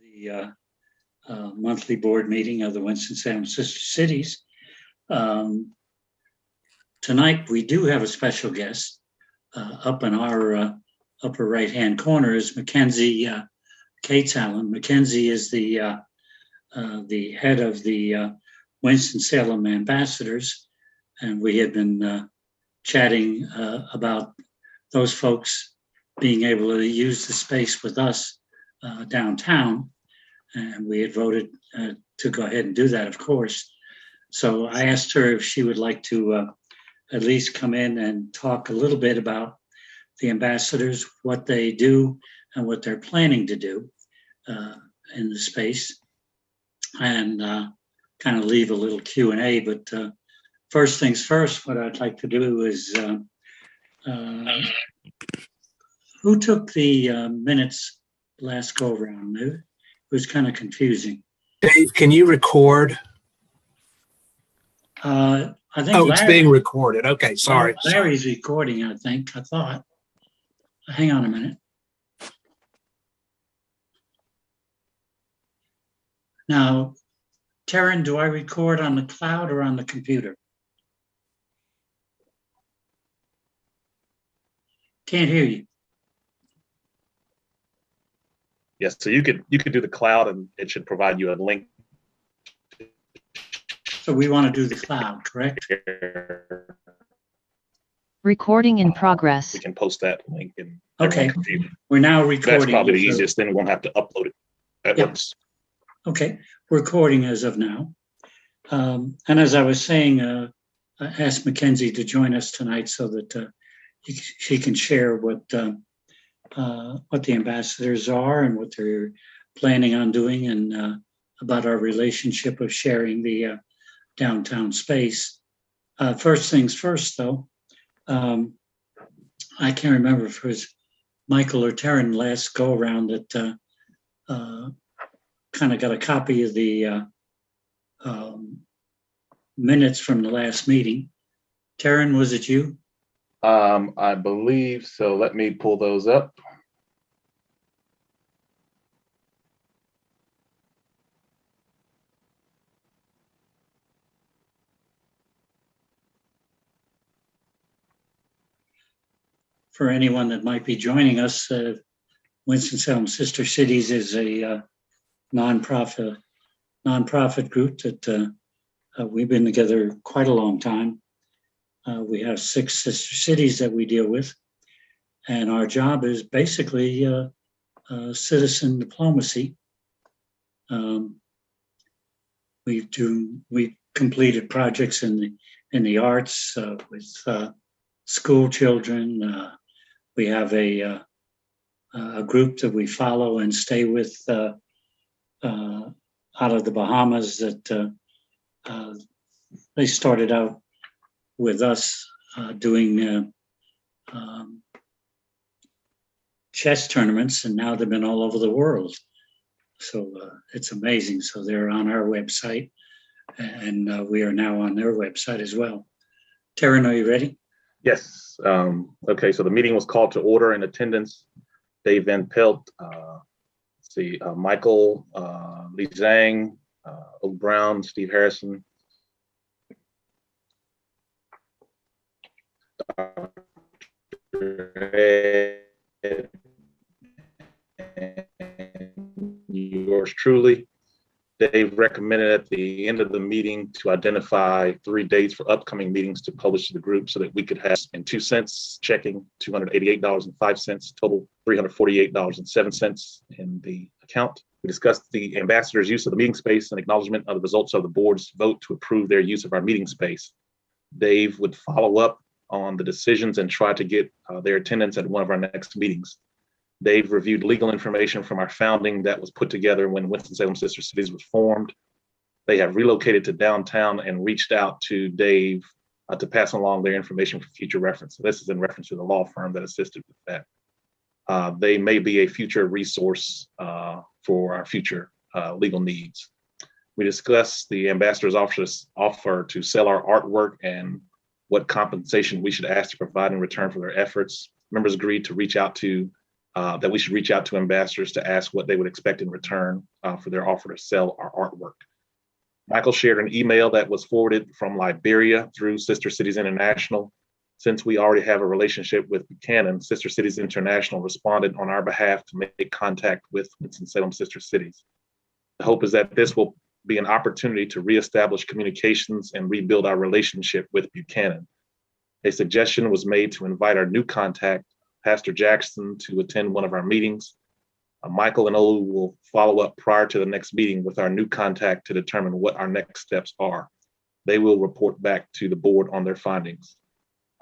the monthly board meeting of the Winston-Salem Sister Cities. Tonight, we do have a special guest. Up in our upper right-hand corner is Mackenzie Allen. Mackenzie is the head of the Winston-Salem ambassadors, and we had been chatting about those folks being able to use the space with us downtown, and we had voted to go ahead and do that, of course. So I asked her if she would like to at least come in and talk a little bit about the ambassadors, what they do, and what they're planning to do in the space, and kind of leave a little Q&A. But first things first, what I'd like to do is, who took the minutes last go around? It was kind of confusing. Dave, can you record? I think it's being recorded. Okay, sorry. Larry's recording, I think. I thought. Hang on a minute. Now, Taryn, do I record on the cloud or on the computer? Can't hear you. Yes, so you could do the cloud, and it should provide you a link. So we want to do the cloud, correct? Recording in progress. We can post that link in. Okay, we're now recording. That's probably the easiest thing. We won't have to upload it at once. Okay, we're recording as of now. And as I was saying, I asked Mackenzie to join us tonight so that she can share what the ambassadors are and what they're planning on doing, and about our relationship of sharing the downtown space. First things first, though, I can't remember if it was Michael or Taryn last go around that kind of got a copy of the minutes from the last meeting. Taryn, was it you? I believe so. Let me pull those up. For anyone that might be joining us, Winston-Salem Sister Cities is a nonprofit group that we've been together quite a long time. We have 6 sister cities that we deal with, and our job is basically citizen diplomacy. We completed projects in the arts with school children. We have a group that we follow and stay with out of the Bahamas that they started out with us doing chess tournaments, and now they've been all over the world. So it's amazing. So they're on our website, and we are now on their website as well. Taryn, are you ready? Yes. Okay, so the meeting was called to order. In attendance, Dave Van Pelt, Michael, Lee Zhang, Oak Brown, Steve Harrison, yours truly. Dave recommended at the end of the meeting to identify 3 dates for upcoming meetings to publish to the group so that we could have in 2 cents checking, $288.05, total $348.07 in the account. We discussed the ambassadors' use of the meeting space and acknowledgement of the results of the board's vote to approve their use of our meeting space. Dave would follow up on the decisions and try to get their attendance at one of our next meetings. Dave reviewed legal information from our founding that was put together when Winston-Salem Sister Cities was formed. They have relocated to downtown and reached out to Dave to pass along their information for future reference. So this is in reference to the law firm that assisted with that. They may be a future resource for our future legal needs. We discussed the ambassador's offer to sell our artwork and what compensation we should ask to provide in return for their efforts. Members agreed to reach out to that we should reach out to ambassadors to ask what they would expect in return for their offer to sell our artwork. Michael shared an email that was forwarded from Liberia through Sister Cities International. Since we already have a relationship with Buchanan, Sister Cities International responded on our behalf to make contact with Winston-Salem Sister Cities. The hope is that this will be an opportunity to reestablish communications and rebuild our relationship with Buchanan. A suggestion was made to invite our new contact, Pastor Jackson, to attend one of our meetings. Michael and Olu will follow up prior to the next meeting with our new contact to determine what our next steps are. They will report back to the board on their findings.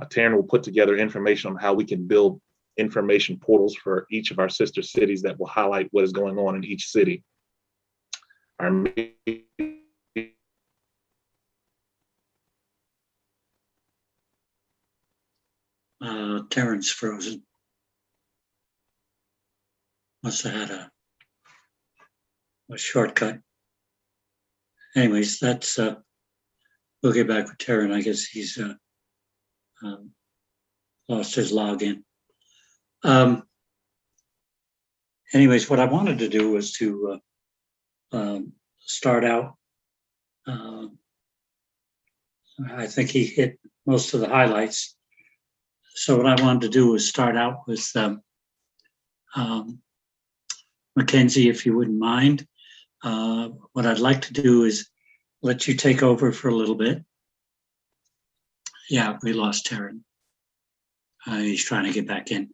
Taryn will put together information on how we can build information portals for each of our sister cities that will highlight what is going on in each city. Our Taryn's frozen. Must have had a shortcut. Anyways, that's we'll get back with Taryn. I guess he's lost his login. Anyways, what I wanted to do was to start out. I think he hit most of the highlights. So what I wanted to do was start out with Mackenzie, if you wouldn't mind. What I'd like to do is let you take over for a little bit. Yeah, we lost Taryn. He's trying to get back in.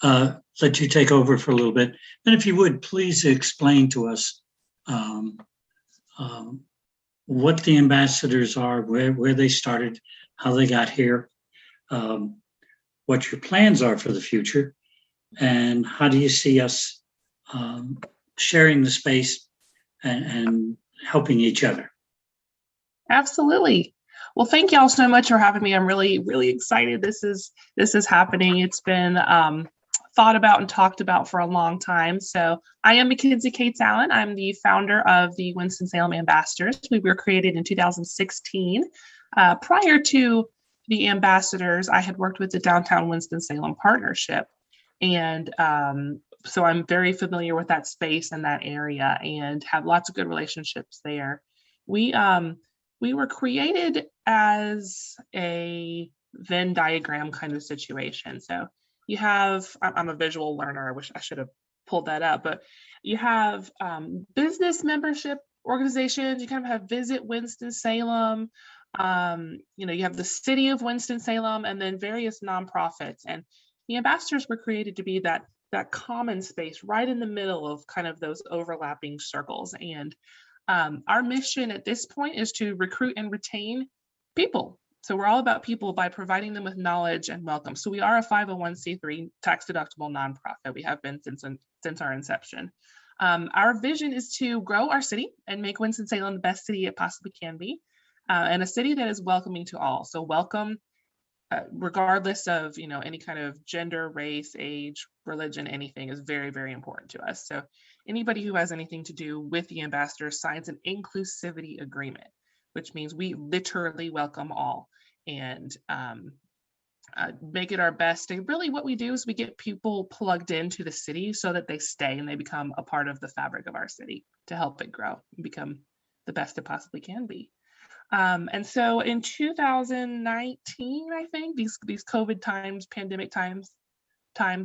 Let you take over for a little bit. And if you would, please explain to us what the ambassadors are, where they started, how they got here, what your plans are for the future, and how do you see us sharing the space and helping each other. Absolutely. Well, thank y'all so much for having me. I'm really, really excited. This is happening. It's been thought about and talked about for a long time. So I am Mackenzie Cates-Allen. I'm the founder of the Winston-Salem Ambassadors. We were created in 2016. Prior to the ambassadors, I had worked with the Downtown Winston-Salem Partnership. And so I'm very familiar with that space and that area and have lots of good relationships there. We were created as a Venn diagram kind of situation. So you have, I'm a visual learner. I wish I should have pulled that up, but you have business membership organizations. You kind of have Visit Winston-Salem. You have the city of Winston-Salem and then various nonprofits. And the ambassadors were created to be that common space right in the middle of kind of those overlapping circles. And our mission at this point is to recruit and retain people. So we're all about people by providing them with knowledge and welcome. So we are a 501c3 tax-deductible nonprofit. We have been since our inception. Our vision is to grow our city and make Winston-Salem the best city it possibly can be, and a city that is welcoming to all. So welcome, regardless of any kind of gender, race, age, religion, anything is very, very important to us. So anybody who has anything to do with the ambassador signs an inclusivity agreement, which means we literally welcome all and make it our best. And really what we do is we get people plugged into the city so that they stay and they become a part of the fabric of our city to help it grow and become the best it possibly can be. And so in 2019, I think these COVID times, pandemic times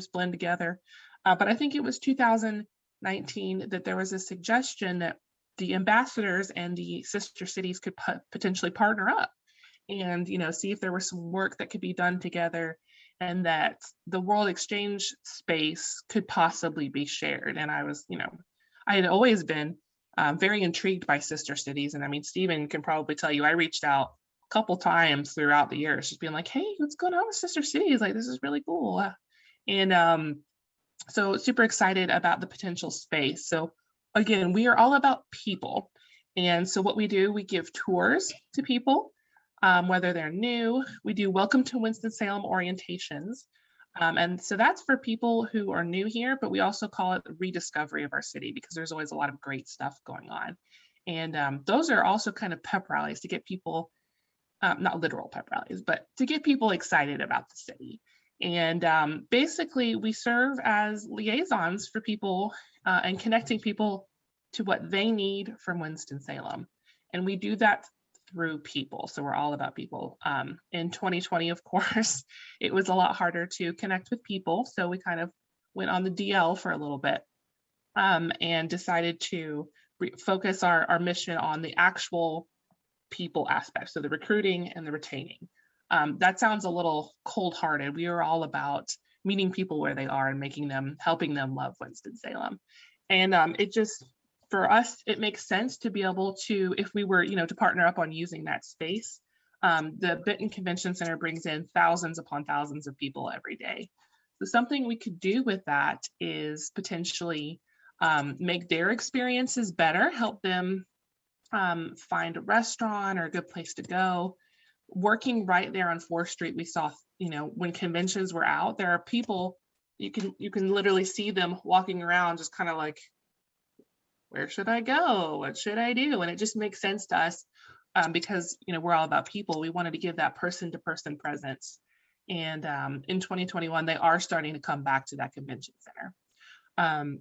blend together. But I think it was 2019 that there was a suggestion that the ambassadors and the sister cities could potentially partner up and, see if there was some work that could be done together and that the world exchange space could possibly be shared. And I was, I had always been very intrigued by sister cities. And I mean, Stephen can probably tell you, I reached out a couple times throughout the years, just being like, hey, what's going on with sister cities? Like, this is really cool. And so super excited about the potential space. So again, we are all about people. And so what we do, we give tours to people, whether they're new. We do welcome to Winston-Salem orientations. And so that's for people who are new here, but we also call it rediscovery of our city because there's always a lot of great stuff going on. And those are also kind of pep rallies to get people, not literal pep rallies, but to get people excited about the city. And basically, we serve as liaisons for people and connecting people to what they need from Winston-Salem. And we do that through people. So we're all about people. In 2020, of course, it was a lot harder to connect with people. So we kind of went on the DL for a little bit and decided to focus our mission on the actual people aspect. So the recruiting and the retaining. That sounds a little cold-hearted. We are all about meeting people where they are and helping them love Winston-Salem. And it just, for us, it makes sense to be able to, if we were, to partner up on using that space. The Benton Convention Center brings in thousands upon thousands of people every day. So something we could do with that is potentially make their experiences better, help them find a restaurant or a good place to go. Working right there on 4th Street, we saw, when conventions were out, there are people, you can literally see them walking around just kind of like, where should I go? What should I do? And it just makes sense to us because, we're all about people. We wanted to give that person-to-person presence. And in 2021, they are starting to come back to that convention center.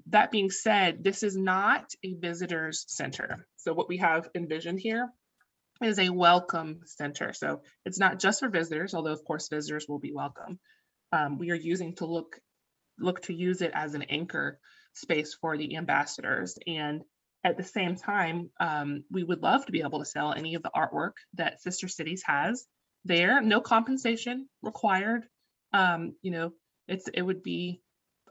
That being said, this is not a visitors center. So what we have envisioned here is a welcome center. So it's not just for visitors, although of course visitors will be welcome. We are using to look to use it as an anchor space for the ambassadors. And at the same time, we would love to be able to sell any of the artwork that Sister Cities has there. No compensation required. It would be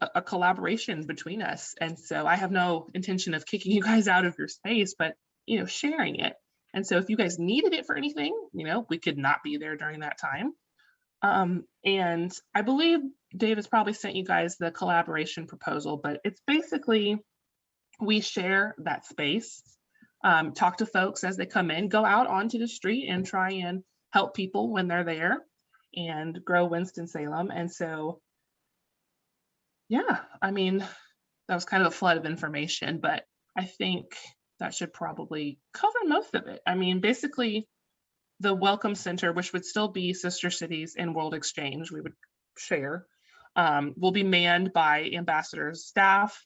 a collaboration between us. And so I have no intention of kicking you guys out of your space, but, sharing it. And so if you guys needed it for anything, we could not be there during that time. And I believe Dave has probably sent you guys the collaboration proposal, but it's basically, we share that space, talk to folks as they come in, go out onto the street and try and help people when they're there and grow Winston-Salem. And so, yeah, that was kind of a flood of information, but I think that should probably cover most of it. Basically, the Welcome Center, which would still be Sister Cities and World Exchange, we would share, will be manned by ambassadors, staff,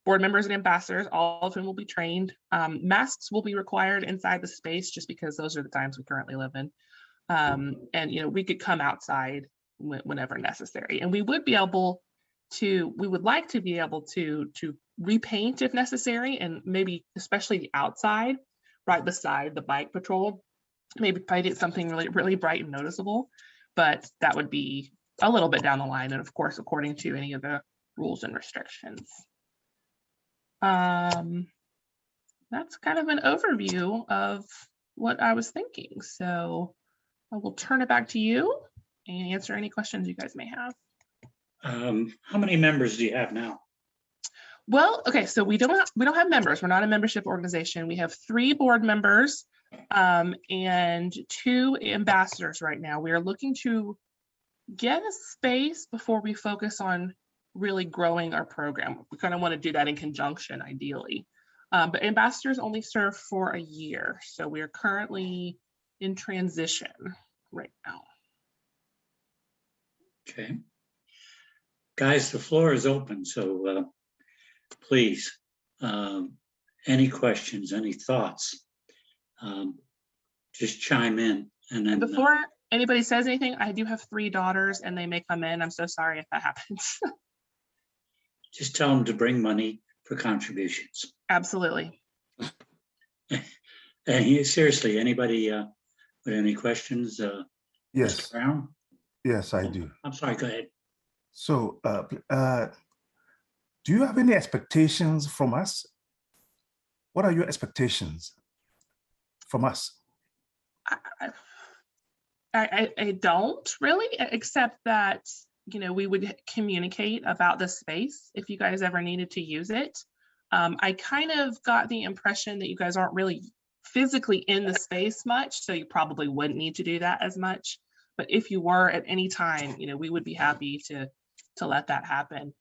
board members, and ambassadors, all of whom will be trained. Masks will be required inside the space just because those are the times we currently live in. And, we could come outside whenever necessary. And we would like to be able to repaint if necessary, and maybe especially the outside right beside the bike patrol, maybe paint it something really, really bright and noticeable, but that would be a little bit down the line. And of course, according to any of the rules and restrictions. That's kind of an overview of what I was thinking. So I will turn it back to you and answer any questions you guys may have. How many members do you have now? Well, okay, so we don't have members. We're not a membership organization. We have 3 board members and 2 ambassadors right now. We are looking to get a space before we focus on really growing our program. We kind of want to do that in conjunction, ideally. But ambassadors only serve for a year. So we are currently in transition right now. Okay. Guys, the floor is open, so please, any questions, any thoughts, just chime in. And then before anybody says anything, I do have 3 daughters and they may come in. I'm so sorry if that happens. Just tell them to bring money for contributions. Absolutely. Seriously, anybody with any questions? Yes. Mr. Brown? Yes, I do. I'm sorry, go ahead. So, do you have any expectations from us? What are your expectations from us? I don't really, except that, we would communicate about the space if you guys ever needed to use it. I kind of got the impression that you guys aren't really physically in the space much, so you probably wouldn't need to do that as much. But if you were at any time, we would be happy to let that happen.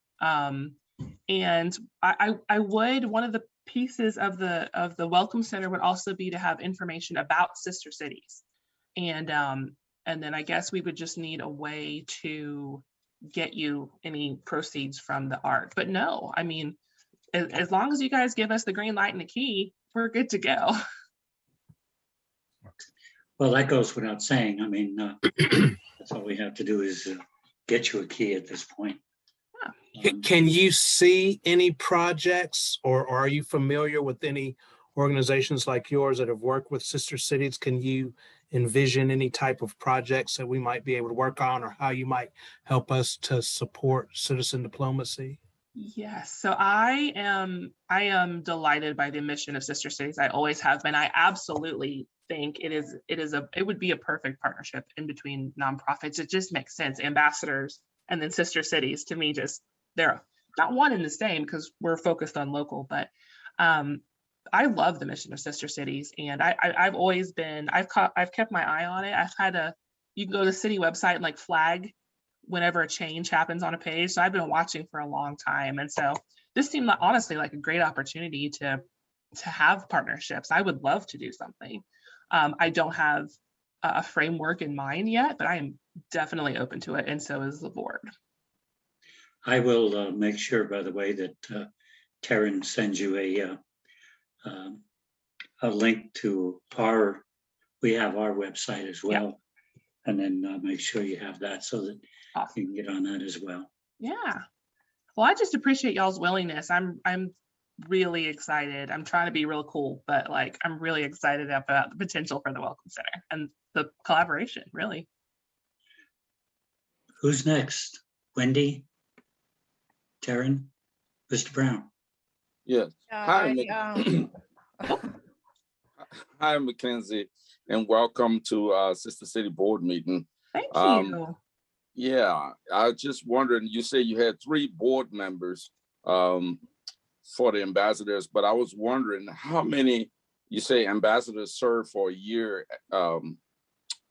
And I would, one of the pieces of the Welcome Center would also be to have information about sister cities. And then I guess we would just need a way to get you any proceeds from the art. But no, I mean, as long as you guys give us the green light and the key, we're good to go. Well, that goes without saying. I mean, that's all we have to do is get you a key at this point. Can you see any projects, or are you familiar with any organizations like yours that have worked with sister cities? Can you envision any type of projects that we might be able to work on, or how you might help us to support citizen diplomacy? Yes. So I am delighted by the mission of Sister Cities. I always have been. I absolutely think it would be a perfect partnership in between nonprofits. It just makes sense. Ambassadors and then Sister Cities, to me, just they're not one and the same because we're focused on local, but I love the mission of Sister Cities, and I've always been, I've kept my eye on it. You can go to the city website and like flag whenever a change happens on a page. So I've been watching for a long time. And so this seemed honestly like a great opportunity to have partnerships. I would love to do something. I don't have a framework in mind yet, but I am definitely open to it. And so is the board. I will make sure, by the way, that Taryn sends you a link to we have our website as well. Yep. And then make sure you have that so that you can get on that as well. Yeah. Well, I just appreciate y'all's willingness. I'm really excited. I'm trying to be real cool, but like I'm really excited about the potential for the Welcome Center and the collaboration, really. Who's next? Wendy? Taryn? Mr. Brown? Yes. Hi, hi, Mackenzie, and welcome to Sister City Board meeting. Thank you. Yeah, I was just wondering, you said you had 3 board members for the ambassadors, but I was wondering how many, you say ambassadors serve for a year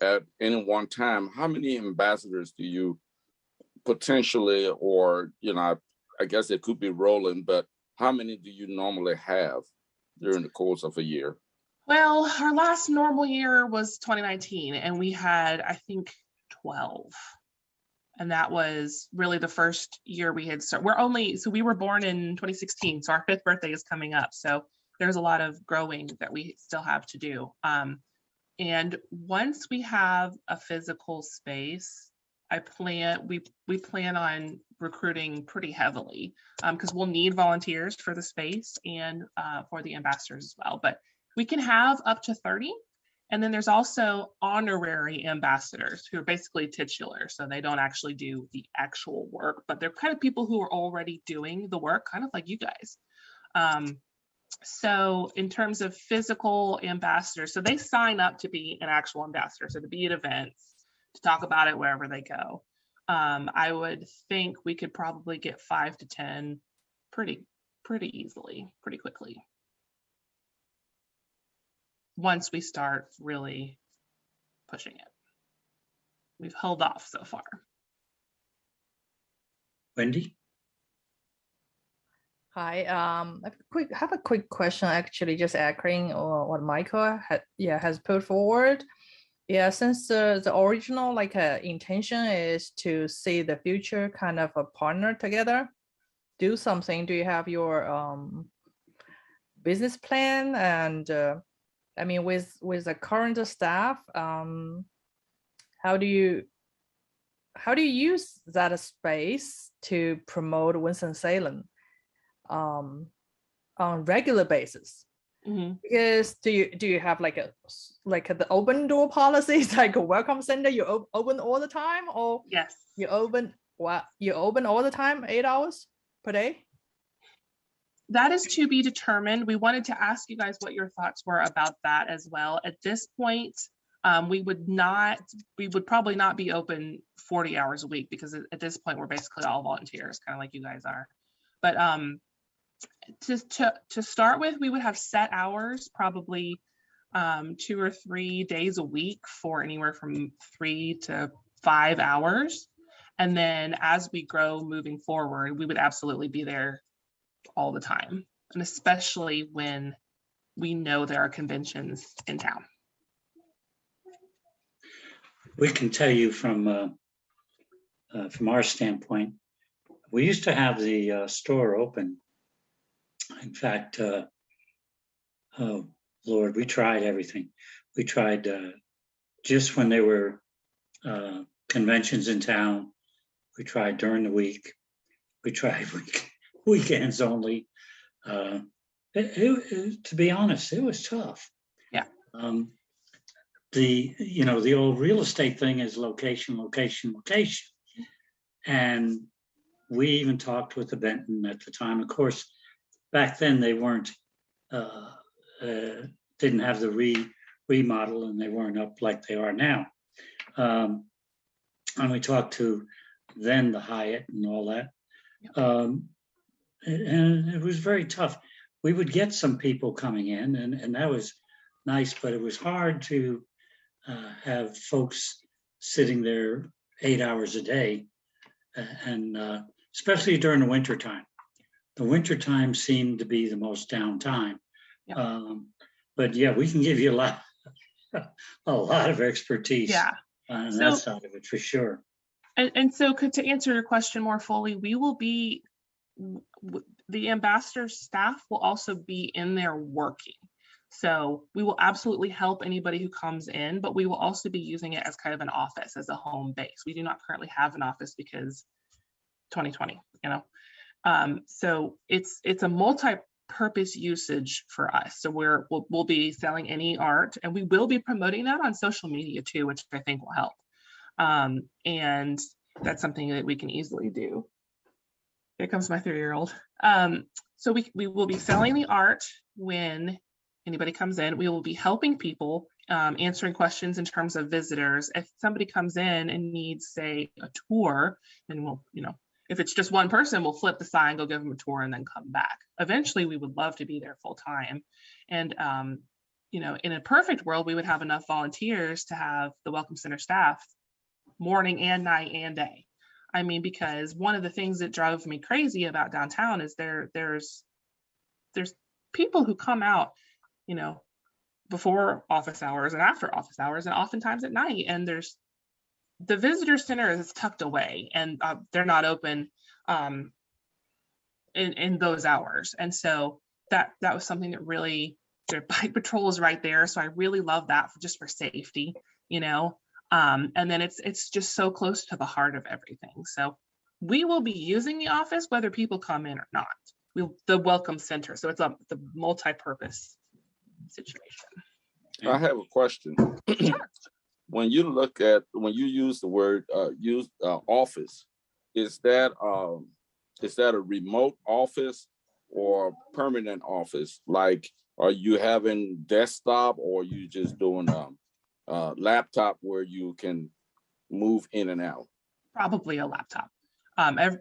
at any one time. How many ambassadors do you potentially, or, I guess it could be rolling, but how many do you normally have during the course of a year? Well, our last normal year was 2019, and we had, I think, 12. And that was really the first year we had started. We were born in 2016, so our 5th birthday is coming up. So there's a lot of growing that we still have to do. And once we have a physical space, we plan on recruiting pretty heavily because we'll need volunteers for the space and for the ambassadors as well. But we can have up to 30. And then there's also honorary ambassadors who are basically titular. So they don't actually do the actual work, but they're kind of people who are already doing the work, kind of like you guys. So in terms of physical ambassadors, so they sign up to be an actual ambassador, so to be at events, to talk about it wherever they go. I would think we could probably get 5 to 10 pretty easily, pretty quickly, once we start really pushing it. We've held off so far. Wendy? Hi, I have a quick question, actually, just echoing what Michael has put forward. Yeah, since the original intention is to see the future kind of a partner together, do something. Do you have your business plan? And I mean, with the current staff, how do you use that space to promote Winston-Salem on regular basis? Mm-hmm. Because do you have the open door policies, like a welcome center, you open all the time, or yes, you open all the time, 8 hours per day? That is to be determined. We wanted to ask you guys what your thoughts were about that as well. At this point, we would probably not be open 40 hours a week, because at this point we're basically all volunteers, kind of like you guys are. But to start with, we would have set hours, probably 2 or 3 days a week for anywhere from 3 to 5 hours. And then as we grow moving forward, we would absolutely be there all the time, and especially when we know there are conventions in town. We can tell you from from our standpoint, we used to have the store open. In fact, oh Lord, we tried everything. We tried just when there were conventions in town. We tried during the week. We tried weekends only. To be honest, it was tough. Yeah. The old real estate thing is location, location, location. And we even talked with the Benton at the time. Of course, back then they weren't, didn't have the remodel, and they weren't up like they are now. And we talked to then the Hyatt and all that. And it was very tough. We would get some people coming in, and that was nice, but it was hard to have folks sitting there 8 hours a day, and especially during the winter time. The winter time seemed to be the most downtime. Yeah. But yeah, we can give you a lot of expertise on that side of it for sure. And so to answer your question more fully, we will be, the ambassador staff will also be in there working. So we will absolutely help anybody who comes in, but we will also be using it as kind of an office, as a home base. We do not currently have an office because 2020, so it's a multi-purpose usage for us. So we'll be selling any art, and we will be promoting that on social media too, which I think will help. And that's something that we can easily do. Here comes my 3-year-old. So we will be selling the art when anybody comes in. We will be helping people, answering questions in terms of visitors. If somebody comes in and needs, say, a tour, then we'll, if it's just one person, we'll flip the sign, go give them a tour, and then come back. Eventually, we would love to be there full time. And, in a perfect world, we would have enough volunteers to have the Welcome Center staff morning and night and day. I mean, because one of the things that drove me crazy about downtown is there's people who come out, before office hours and after office hours, and oftentimes at night. And the visitor center is tucked away, and they're not open in those hours. And so that was something that really, their bike patrol is right there. So I really love that just for safety, and then it's just so close to the heart of everything. So we will be using the office whether people come in or not. The Welcome Center. So it's the multi-purpose situation. I have a question. Sure. When you use the word office, is that a remote office or permanent office? Like, are you having desktop, or are you just doing laptop where you can move in and out? Probably a laptop.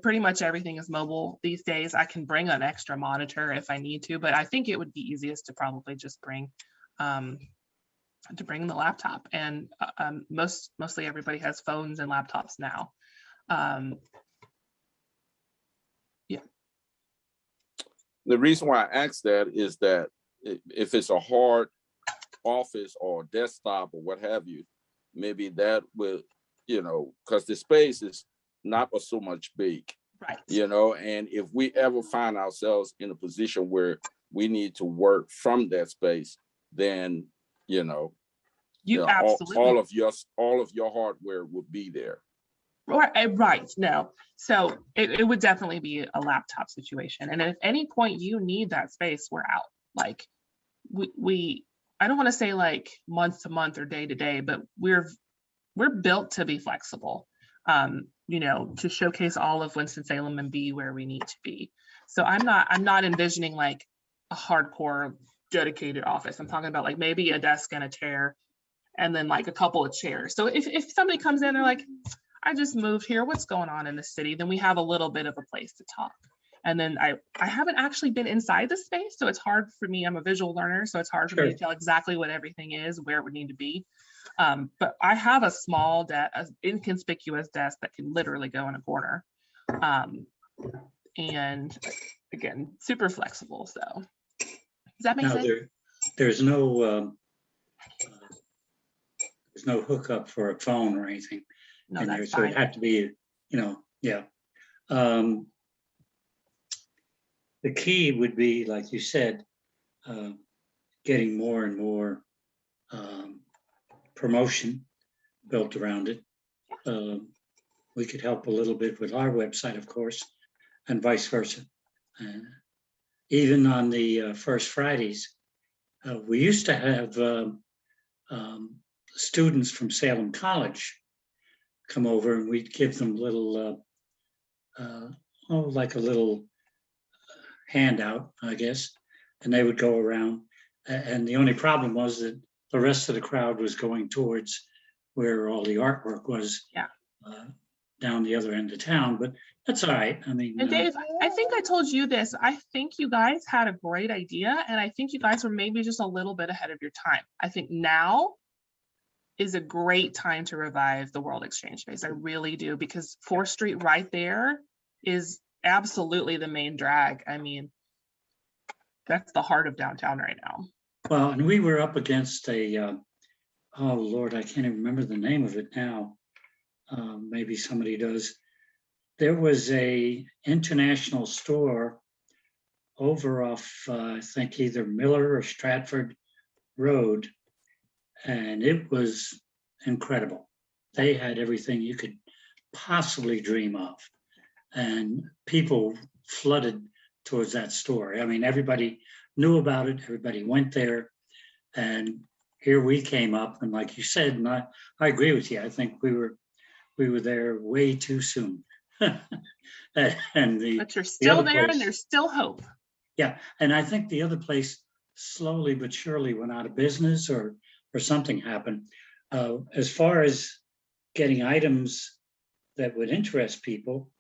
Pretty much everything is mobile these days. I can bring an extra monitor if I need to, but I think it would be easiest to probably just bring the laptop. And mostly everybody has phones and laptops now. Yeah. The reason why I asked that is that if it's a hard office or desktop or what have you, maybe that will, because the space is not so much big, right? And if we ever find ourselves in a position where we need to work from that space, then absolutely, all of your hardware would be there. Right. No. So it would definitely be a laptop situation. And at any point you need that space, we're out. Like we I don't want to say like month to month or day to day, but we're built to be flexible, to showcase all of Winston-Salem and be where we need to be. So I'm not envisioning like a hardcore dedicated office. I'm talking about like maybe a desk and a chair, and then like a couple of chairs. So if somebody comes in, they're like, I just moved here, what's going on in the city? Then we have a little bit of a place to talk. And then I haven't actually been inside the space, so it's hard for me. I'm a visual learner, so it's hard for me to tell exactly what everything is, where it would need to be. But I have a small inconspicuous desk that can literally go in a corner. And again, super flexible. So does that make sense? There's no hookup for a phone or anything. No, in that's there, so fine. it had to be Yeah. The key would be, like you said, getting more and more promotion built around it. We could help a little bit with our website, of course, and vice versa. Even on the first Fridays, we used to have students from Salem College come over, and we'd give them little, like a little handout, I guess, and they would go around. And the only problem was that the rest of the crowd was going towards where all the artwork was. Yeah. Down the other end of town, but that's all right. I mean, and Dave, I think I told you this. I think you guys had a great idea, and I think you guys were maybe just a little bit ahead of your time. I think now is a great time to revive the World Exchange Space. I really do, because 4th Street right there is absolutely the main drag. I mean, that's the heart of downtown right now. Well, and we were up against a, oh Lord, I can't even remember the name of it now. Maybe somebody does. There was a international store over off, I think either Miller or Stratford Road, and it was incredible. They had everything you could possibly dream of, and people flooded towards that store. I mean, everybody knew about it. Everybody went there, and here we came up, and like you said, and I agree with you. I think we were there way too soon. But you're still there, and there's still hope. Yeah, and I think the other place slowly but surely went out of business, or something happened. As far as getting items that would interest people,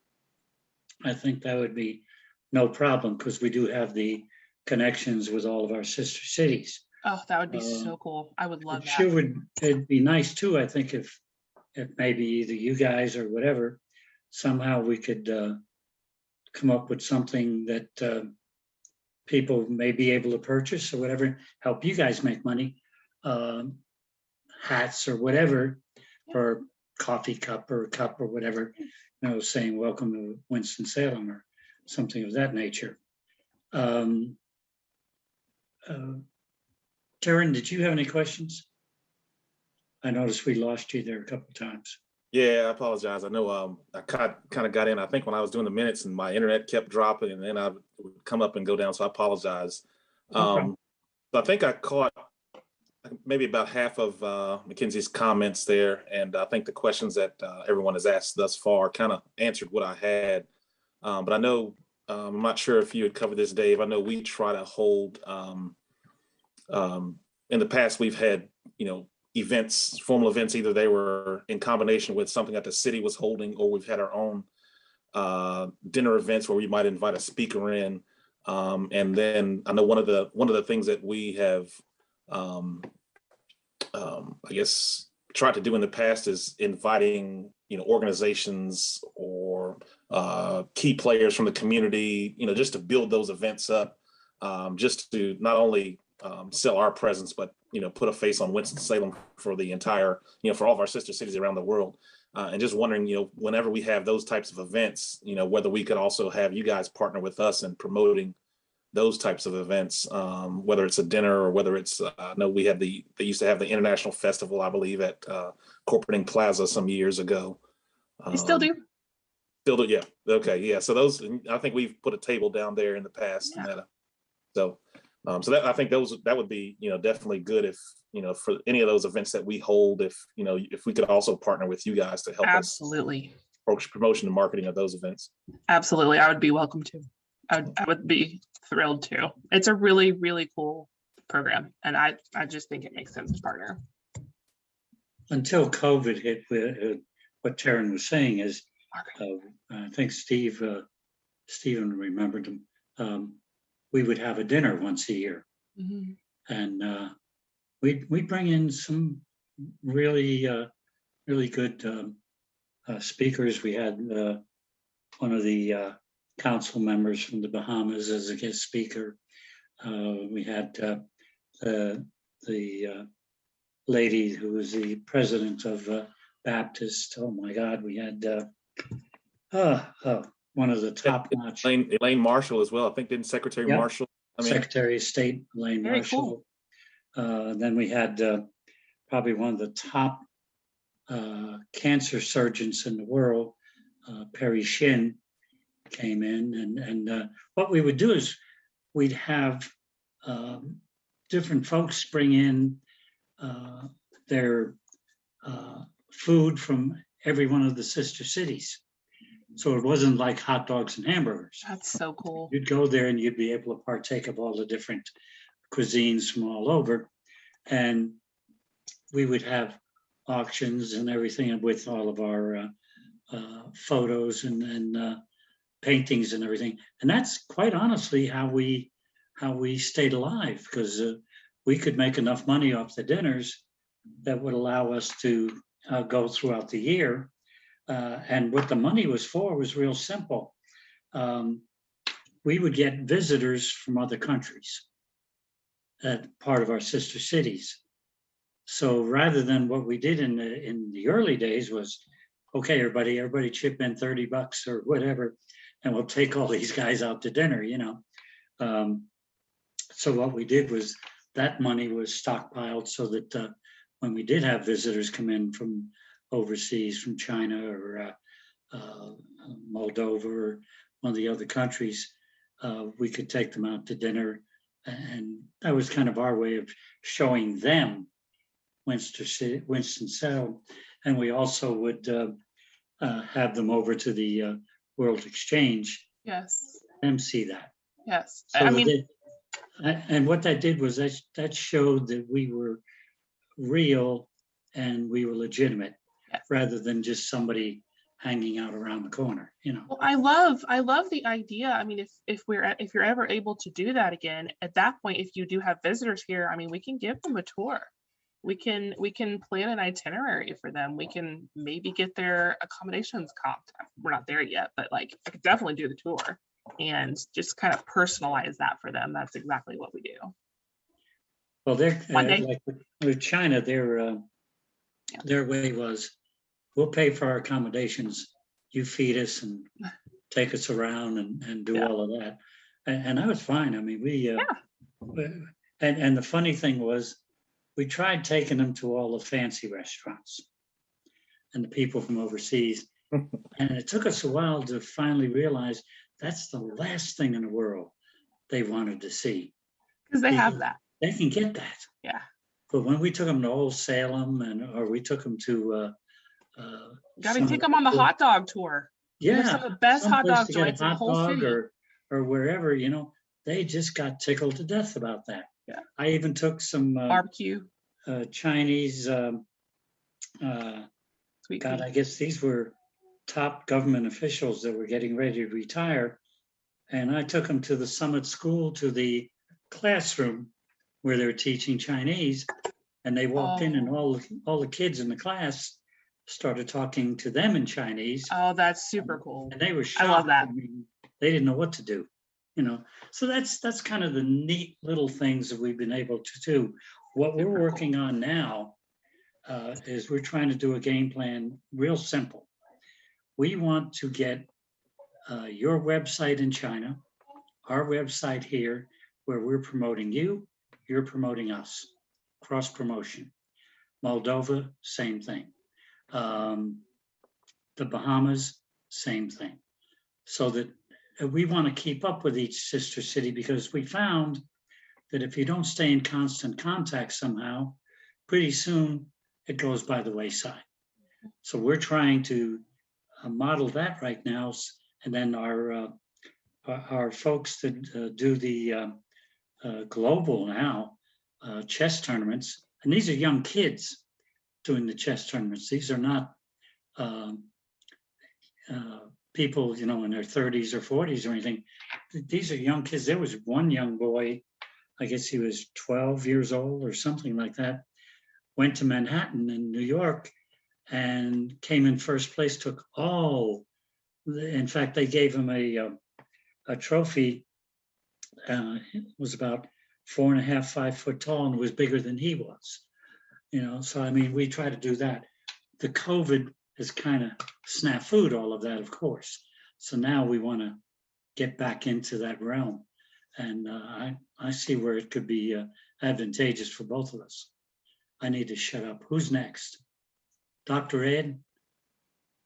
I think that would be no problem, because we do have the connections with all of our sister cities. Oh, that would be so cool. I would love that. Sure would. It'd be nice too, I think, if maybe either you guys or whatever, somehow we could come up with something that people may be able to purchase or whatever, help you guys make money, hats or whatever, or coffee cup or cup or whatever, saying welcome to Winston-Salem or something of that nature. Karen, did you have any questions? I noticed we lost you there a couple of times. Yeah, I apologize. I know I kind of got in, I think, when I was doing the minutes, and my internet kept dropping, and then I would come up and go down, so I apologize. Okay. So I think I caught maybe about half of Mackenzie's comments there, and I think the questions that everyone has asked thus far kind of answered what I had. But I know, I'm not sure if you had covered this, Dave. I know we try to hold, in the past, we've had, events, formal events, either they were in combination with something that the city was holding, or we've had our own dinner events where we might invite a speaker in. And then I know one of the things that we have, I guess, tried to do in the past is inviting, organizations or key players from the community, just to build those events up, just to not only sell our presence, but put a face on Winston-Salem for the entire, for all of our sister cities around the world. And just wondering, whenever we have those types of events, whether we could also have you guys partner with us in promoting those types of events, whether it's a dinner or whether it's, I know they used to have the International Festival, I believe, at Corporating Plaza some years ago. You still do? Still do, yeah. Okay, yeah. So those, I think we've put a table down there in the past. Yeah. So that, I think that would be, definitely good if, for any of those events that we hold, if we could also partner with you guys to help Absolutely. Us promotion and marketing of those events. Absolutely. I would be welcome to. I would be thrilled to. It's a really, really cool program. And I just think it makes sense to partner. Until COVID hit, what Taryn was saying is, I think Stephen remembered him. We would have a dinner once a year, mm-hmm. And we bring in some really good speakers. We had one of the council members from the Bahamas as a guest speaker. We had the lady who was the president of Baptist. Oh my God, we had One of the top-notch. Elaine Marshall as well. I think didn't Secretary Yep. Marshall? Secretary of State Elaine Very Marshall. Then we had probably one of the top cancer surgeons in the world, Perry Shin, came in, and what we would do is we'd have different folks bring in their food from every one of the sister cities. So it wasn't like hot dogs and hamburgers. That's so cool. You'd go there and you'd be able to partake of all the different cuisines from all over. And we would have auctions and everything with all of our photos and paintings and everything. And that's quite honestly how we stayed alive, because we could make enough money off the dinners that would allow us to go throughout the year. And what the money was for was real simple. We would get visitors from other countries at part of our sister cities. So rather than what we did in the early days was, okay, everybody chip in $30 or whatever, and we'll take all these guys out to dinner, you know. So what we did was that money was stockpiled so that when we did have visitors come in from overseas, from China or Moldova or one of the other countries, we could take them out to dinner. And that was kind of our way of showing them Winston-Salem. And we also would have them over to the World Exchange. Yes. And see that. Yes. So I mean, and what that did was that showed that we were real and we were legitimate, yes, rather than just somebody hanging out around the corner, you know. well, I love the idea. I mean, if you're ever able to do that again, at that point, if you do have visitors here, I mean, we can give them a tour. We can plan an itinerary for them. We can maybe get their accommodations comped. We're not there yet, but like I could definitely do the tour and just kind of personalize that for them. That's exactly what we do. Well, they're One day. like with China, their way was, we'll pay for our accommodations. You feed us and take us around and do all of that. And that was fine. I mean, and the funny thing was, we tried taking them to all the fancy restaurants and the people from overseas. And it took us a while to finally realize that's the last thing in the world they wanted to see. Because they have that. They can get that. Yeah. But when we took them to Old Salem or we took them to Got to take them on the hot dog tour. Yeah, some of the best hot someplace dog to get a joints in the hot whole dog city. or wherever, you know, they just got tickled to death about that. Yeah. I even took some Barbecue. Chinese, Sweet God, tea. I guess these were top government officials that were getting ready to retire. And I took them to the Summit School, to the classroom where they were teaching Chinese. And they walked in and all the kids in the class started talking to them in Chinese. Oh, that's super cool. And they were shocked. I love that. I mean, they didn't know what to do, you know. So that's kind of the neat little things that we've been able to do. What we're working on now is we're trying to do a game plan real simple. We want to get your website in China, our website here, where we're promoting you, you're promoting us, cross promotion. Moldova, same thing. The Bahamas, same thing. So that we want to keep up with each sister city, because we found that if you don't stay in constant contact somehow, pretty soon it goes by the wayside. So we're trying to model that right now. And then our folks that do the global now chess tournaments, and these are young kids doing the chess tournaments. These are not people, you know, in their 30s or 40s or anything. These are young kids. There was one young boy, I guess he was 12 years old or something like that, went to Manhattan in New York and came in first place, took all, in fact, they gave him a trophy. It was about 4.5, 5 foot tall and was bigger than he was. You know, so I mean, we try to do that. The COVID has kind of snafu'd all of that, of course. So now we want to get back into that realm. And I see where it could be advantageous for both of us. I need to shut up. Who's next? Dr. Ed?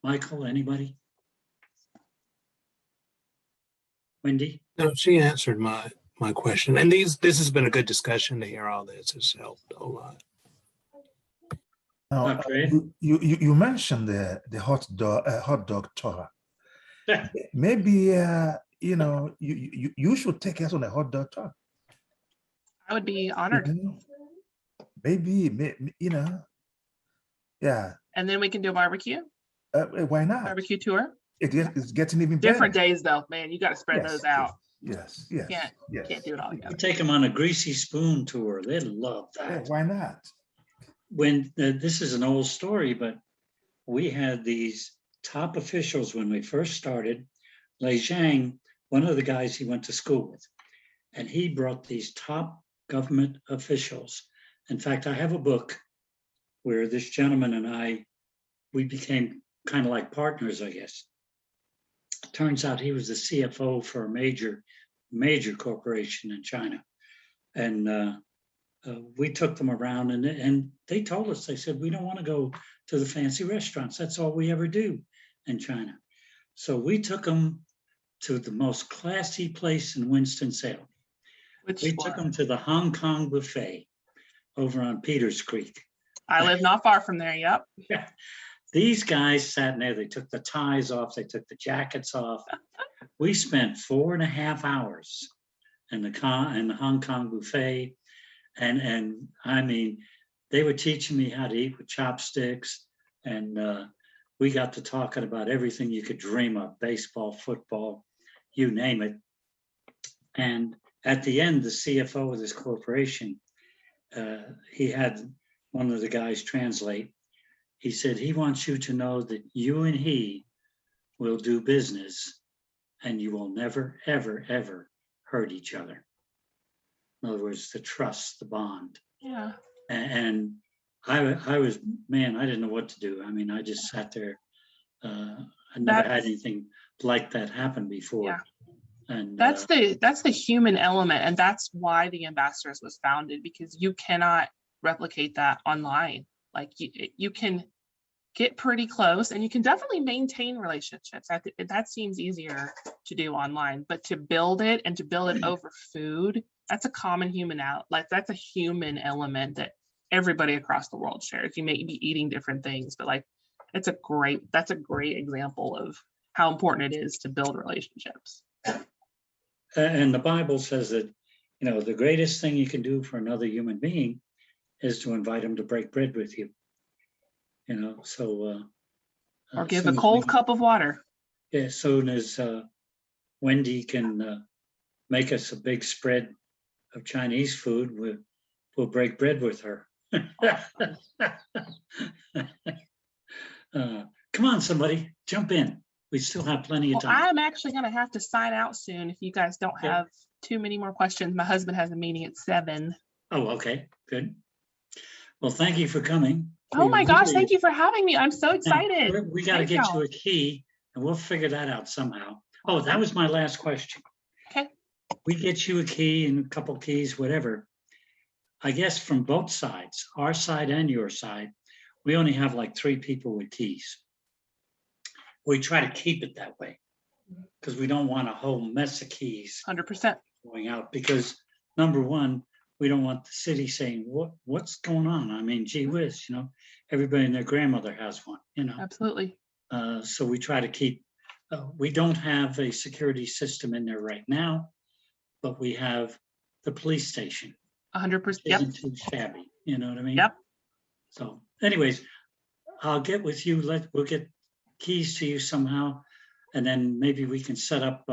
Michael, anybody? Wendy? No, she answered my question. And this has been a good discussion to hear all this. It's helped a lot. Now, Dr. Ed? you mentioned the hot dog tour. Maybe you should take us on a hot dog tour. I would be honored. Maybe yeah. And then we can do a barbecue. Why not? Barbecue tour. It's getting even better. Different days though, man. You got to spread those out. Yes. Can't do it all together. Take them on a greasy spoon tour. They'd love that. Yeah, why not? When this is an old story, but we had these top officials when we first started. Lei Zhang, one of the guys he went to school with, and he brought these top government officials. In fact, I have a book where this gentleman and we became kind of like partners, I guess. Turns out he was the CFO for a major corporation in China. And we took them around and they told us, they said, we don't want to go to the fancy restaurants. That's all we ever do in China. So we took them to the most classy place in Winston-Salem. We took them to the Hong Kong buffet over on Peters Creek. I live not far from there. Yep. Yeah. These guys sat in there. They took the ties off. They took the jackets off. We spent 4.5 hours in the Hong Kong buffet. And I mean, they were teaching me how to eat with chopsticks. And we got to talking about everything you could dream of, baseball, football, you name it. And at the end, the CFO of this corporation, he had one of the guys translate. He said, he wants you to know that you and he will do business and you will never, ever, ever hurt each other. In other words, the trust, the bond. Yeah. And I was, man, I didn't know what to do. I mean, I just sat there. I never had anything like that happen before. Yeah. And that's the human element. And that's why the Ambassadors was founded, because you cannot replicate that online. Like you can get pretty close and you can definitely maintain relationships. That seems easier to do online, but to build it and to build it over food, that's a common that's a human element that everybody across the world shares. You may be eating different things, but that's a great example of how important it is to build relationships. And the Bible says that, the greatest thing you can do for another human being is to invite them to break bread with you. Or give a cold cup of water. Yeah, as soon as Wendy can make us a big spread of Chinese food, we'll break bread with her. Come on, somebody, jump in. We still have plenty of time. I'm actually going to have to sign out soon if you guys don't have too many more questions. My husband has a meeting at 7. Oh, okay, good. Well, thank you for coming. Oh my gosh, thank you for having me. I'm so excited. We got to get you a key and we'll figure that out somehow. Oh, that was my last question. Okay. We get you a key and a couple keys, whatever. I guess from both sides, our side and your side, we only have like 3 people with keys. We try to keep it that way because we don't want a whole mess of keys 100% going out, because number one, we don't want the city saying, what's going on? I mean, gee whiz, everybody and their grandmother has one, Absolutely. So we try to keep, we don't have a security system in there right now, but we have the police station. 100%. Yep. Isn't too shabby, you know what I mean? Yep. So anyways, I'll get with you. We'll get keys to you somehow. And then maybe we can set up,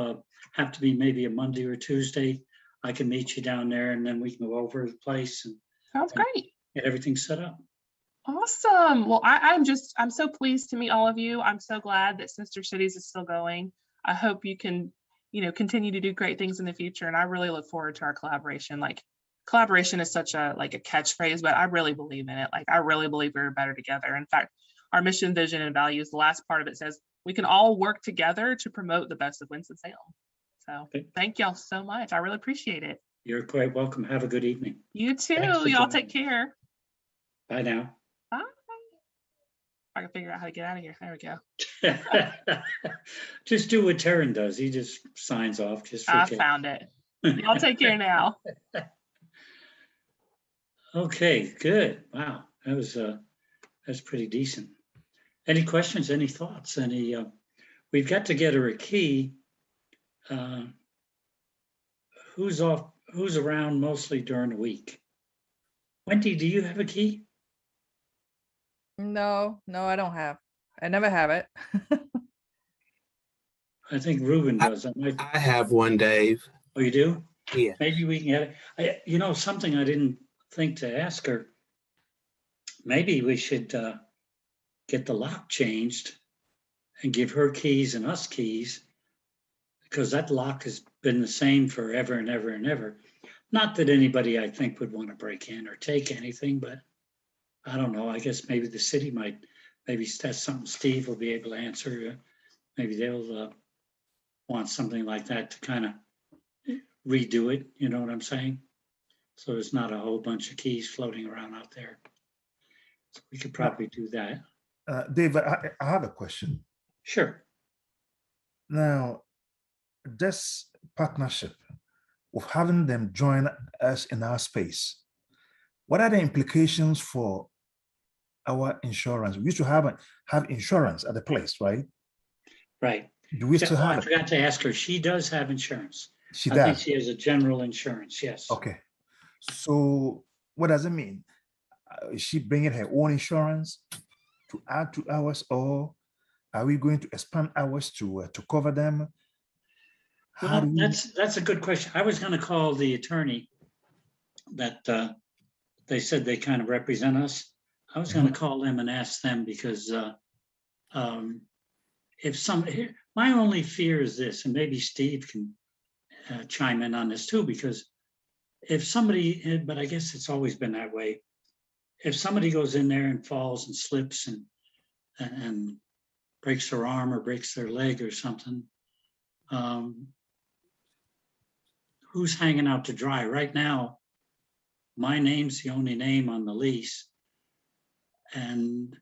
have to be maybe a Monday or Tuesday. I can meet you down there and then we can go over the place and sounds great. Get everything set up. Awesome. Well, I'm so pleased to meet all of you. I'm so glad that Sister Cities is still going. I hope you can, continue to do great things in the future. And I really look forward to our collaboration. Collaboration is such a catchphrase, but I really believe in it. I really believe we're better together. In fact, our mission, vision, and values. The last part of it says we can all work together to promote the best of Winston-Salem. So thank y'all so much. I really appreciate it. You're quite welcome. Have a good evening. You too. Thanks for Y'all joining. take care. Bye now. Bye. I can figure out how to get out of here. There we go. Just do what Taryn does. He just signs off. Just I forget. found it. Y'all take care now. Okay, good. Wow, that's pretty decent. Any questions? Any thoughts? We've got to get her a key. Who's around mostly during the week? Wendy, do you have a key? No, I don't have. I never have it. I think Ruben does. I have one, Dave. Oh, you do? Yeah. Maybe we can get it. Something I didn't think to ask her. Maybe we should get the lock changed and give her keys and us keys, because that lock has been the same forever and ever and ever. Not that anybody, I think, would want to break in or take anything, but I don't know. I guess maybe the city might. Maybe that's something Steve will be able to answer. Maybe they'll want something like that to kind of redo it. You know what I'm saying? So there's not a whole bunch of keys floating around out there. So we could probably do that. Dave, I have a question. Sure. Now, this partnership of having them join us in our space, what are the implications for our insurance? We used to have insurance at the place, right? Right. Do we still have I it? forgot to ask her. She does have insurance. She I think does. she has a general insurance. Yes. Okay. So what does it mean? Is she bringing her own insurance to add to ours, or are we going to expand ours to cover them? Well, that's a good question. I was going to call the attorney that they said they kind of represent us. I was going to call them and ask them, because my only fear is this, and maybe Steve can chime in on this too, because if somebody, but I guess it's always been that way, if somebody goes in there and falls and slips and breaks their arm or breaks their leg or something, who's hanging out to dry? Right now, my name's the only name on the lease, and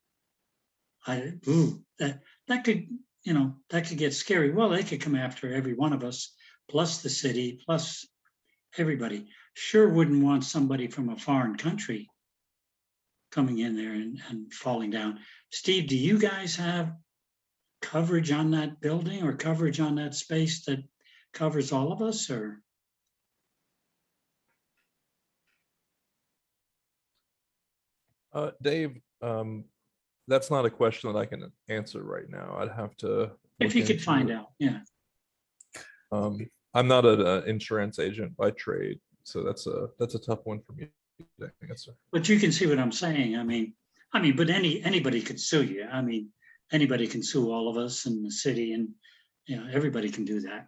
that could get scary. Well, they could come after every one of us, plus the city, plus everybody. Sure wouldn't want somebody from a foreign country coming in there and falling down. Steve, do you guys have coverage on that building or coverage on that space that covers all of us, or? Dave, that's not a question that I can answer right now. I'd have to. If you could find out, yeah. I'm not an insurance agent by trade, so that's a tough one for me to answer. But you can see what I'm saying. I mean, but anybody could sue you. I mean, anybody can sue all of us in the city, and everybody can do that.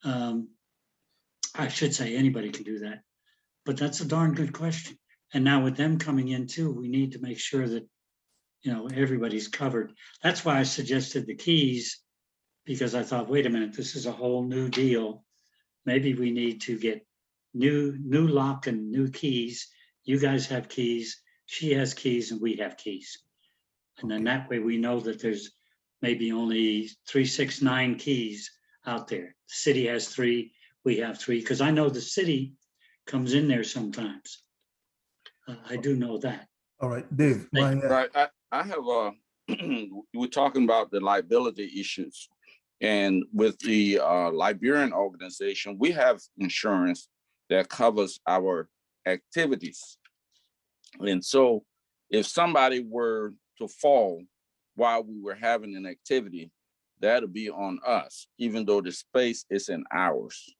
I should say anybody can do that. But that's a darn good question. And now with them coming in too, we need to make sure that everybody's covered. That's why I suggested the keys, because I thought, wait a minute, this is a whole new deal. Maybe we need to get new lock and new keys. You guys have keys, she has keys, and we have keys. And then that way we know that there's maybe only 3, 6, 9 keys out there. The city has 3, we have 3, because I know the city comes in there sometimes. I do know that. All right, Dave. Right. I have we're talking about the liability issues, and with the Liberian organization, we have insurance that covers our activities. And so if somebody were to fall while we were having an activity, that'll be on us, even though the space isn't ours.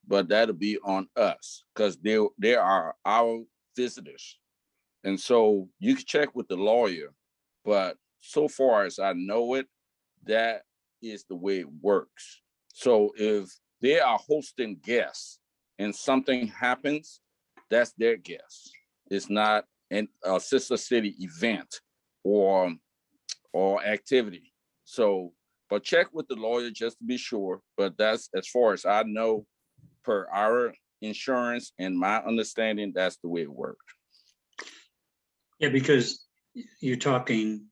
But that'll be on us, because they are our visitors. And so you can check with the lawyer, but so far as I know it, that is the way it works. So if they are hosting guests and something happens, that's their guests. It's not a sister city event or or activity. So, but check with the lawyer just to be sure. But that's as far as I know, per our insurance and my understanding, that's the way it works. Yeah, because you're talking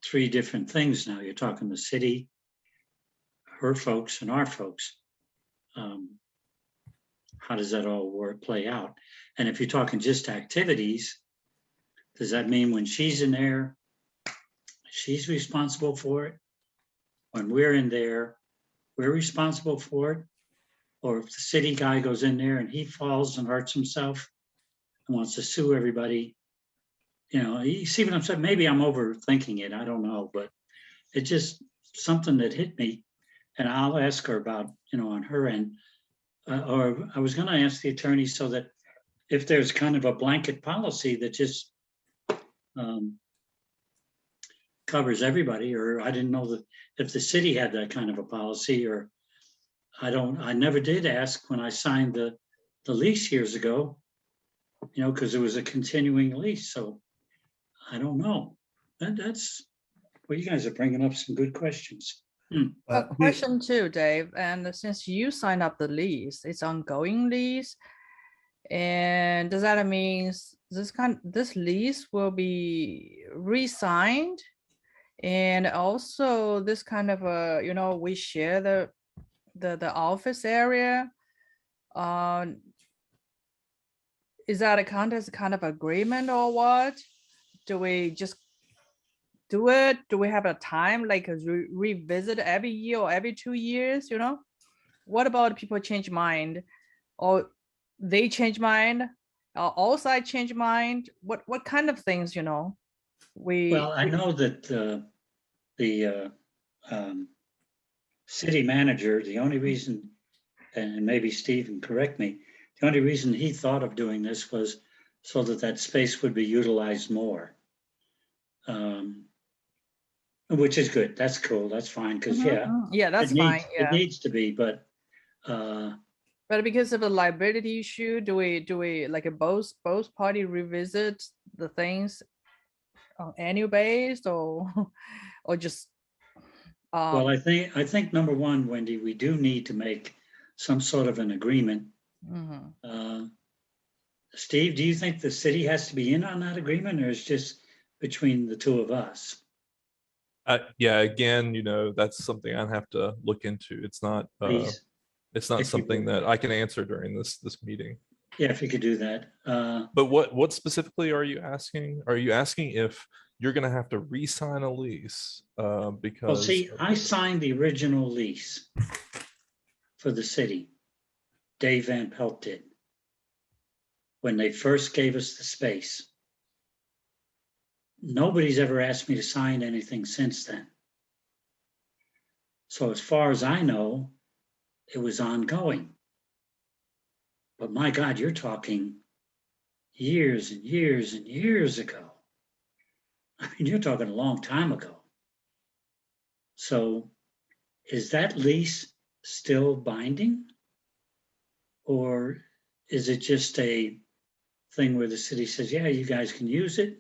three different things now. You're talking the city, her folks, and our folks. How does that all play out? And if you're talking just activities, does that mean when she's in there, she's responsible for it? When we're in there, we're responsible for it? Or if the city guy goes in there and he falls and hurts himself and wants to sue everybody, you see what I'm saying? Maybe I'm overthinking it. I don't know, but it's just something that hit me, and I'll ask her about, on her end. Or I was going to ask the attorney so that if there's kind of a blanket policy that just covers everybody, or I didn't know that if the city had that kind of a policy, or I never did ask when I signed the lease years ago, because it was a continuing lease. So I don't know. That's well, you guys are bringing up some good questions. A question too, Dave. And since you signed up the lease, it's ongoing lease. And does that mean this lease will be re-signed? And also this kind of we share the office area. Is that a contest kind of agreement or what? Do we just do it? Do we have a time like revisit every year or every 2 years? What about people change mind, or they change mind, or all sides change mind? What kind of things? Well, I know that the city manager, the only reason, and maybe Steve can correct me, the only reason he thought of doing this was so that space would be utilized more. Which is good. That's cool. That's fine. Because that's fine. It needs to be, but because of a liability issue, do we like both party revisit the things on annual based or just? Well, I think number one, Wendy, we do need to make some sort of an agreement. Steve, do you think the city has to be in on that agreement, or is just between the two of us? Yeah, again, that's something I'd have to look into. It's not something that I can answer during this meeting. Yeah, if you could do that. But what specifically are you asking? Are you asking if you're going to have to re-sign a lease? Because well, see, I signed the original lease for the city. Dave Van Pelt did when they first gave us the space. Nobody's ever asked me to sign anything since then. So as far as I know, it was ongoing. But my God, you're talking years and years and years ago. I mean, you're talking a long time ago. So is that lease still binding? Or is it just a thing where the city says, yeah, you guys can use it?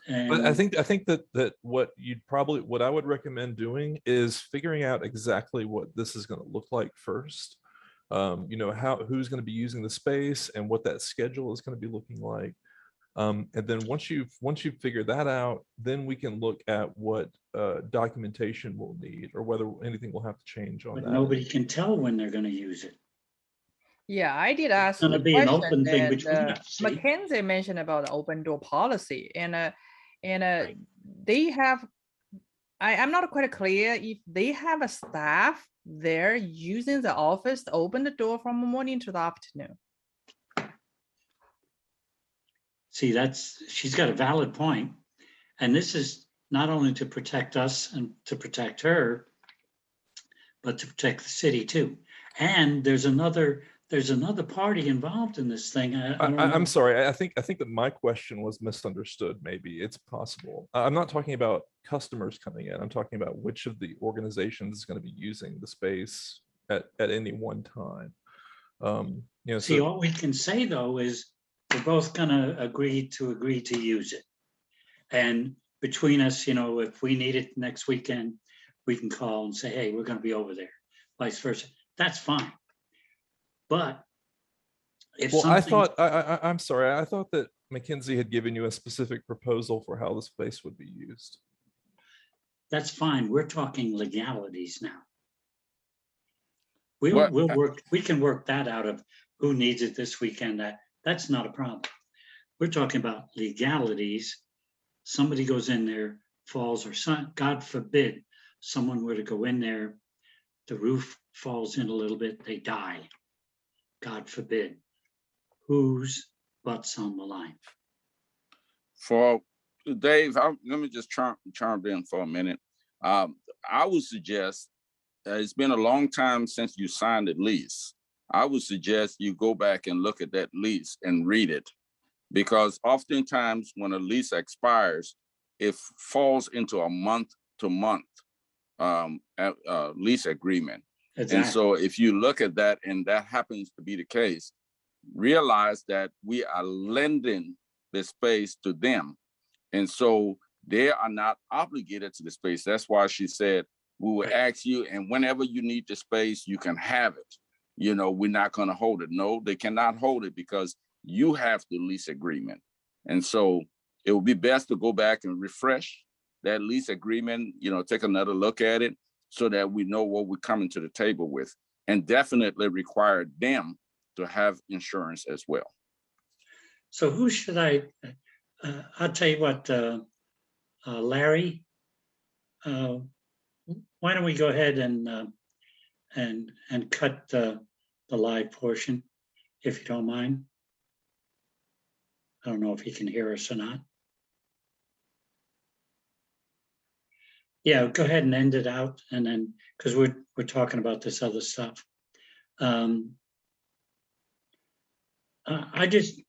But I think that what I would recommend doing is figuring out exactly what this is going to look like first. Who's going to be using the space and what that schedule is going to be looking like. And then once you've figured that out, then we can look at what documentation we'll need or whether anything will have to change on that. But nobody can tell when they're going to use it. Yeah, I did ask. It's going to be an open thing between us. Mackenzie mentioned about the open door policy, and right. They have. I'm not quite clear if they have a staff there using the office to open the door from the morning to the afternoon. See, she's got a valid point. And this is not only to protect us and to protect her, but to protect the city too. And there's another party involved in this thing. I'm sorry. I think that my question was misunderstood. Maybe it's possible. I'm not talking about customers coming in. I'm talking about which of the organizations is going to be using the space at any one time. See, all we can say though is we're both going to agree to use it, and between us, if we need it next weekend, we can call and say, hey, we're going to be over there, vice versa. That's fine. But if Well, something, I'm sorry. I thought that Mackenzie had given you a specific proposal for how the space would be used. that's fine. We're talking legalities now. What- We can work that out of who needs it this weekend. That's not a problem. We're talking about legalities. Somebody goes in there, falls, or God forbid, someone were to go in there, the roof falls in a little bit, they die. God forbid. Whose butt's on the line? For Dave, let me just chime in for a minute. I would suggest, it's been a long time since you signed the lease. I would suggest you go back and look at that lease and read it, because oftentimes when a lease expires, it falls into a month-to-month lease agreement. Exactly. And so if you look at that and that happens to be the case, realize that we are lending the space to them. And so they are not obligated to the space. That's why she said, we will ask you, and whenever you need the space, you can have it. We're not going to hold it. No, they cannot hold it because you have the lease agreement. And so it would be best to go back and refresh that lease agreement, take another look at it so that we know what we're coming to the table with, and definitely require them to have insurance as well. So who should I'll tell you what, Larry, why don't we go ahead and cut the live portion, if you don't mind. I don't know if he can hear us or not. Yeah, go ahead and end it out, and then, because we're talking about this other stuff. I just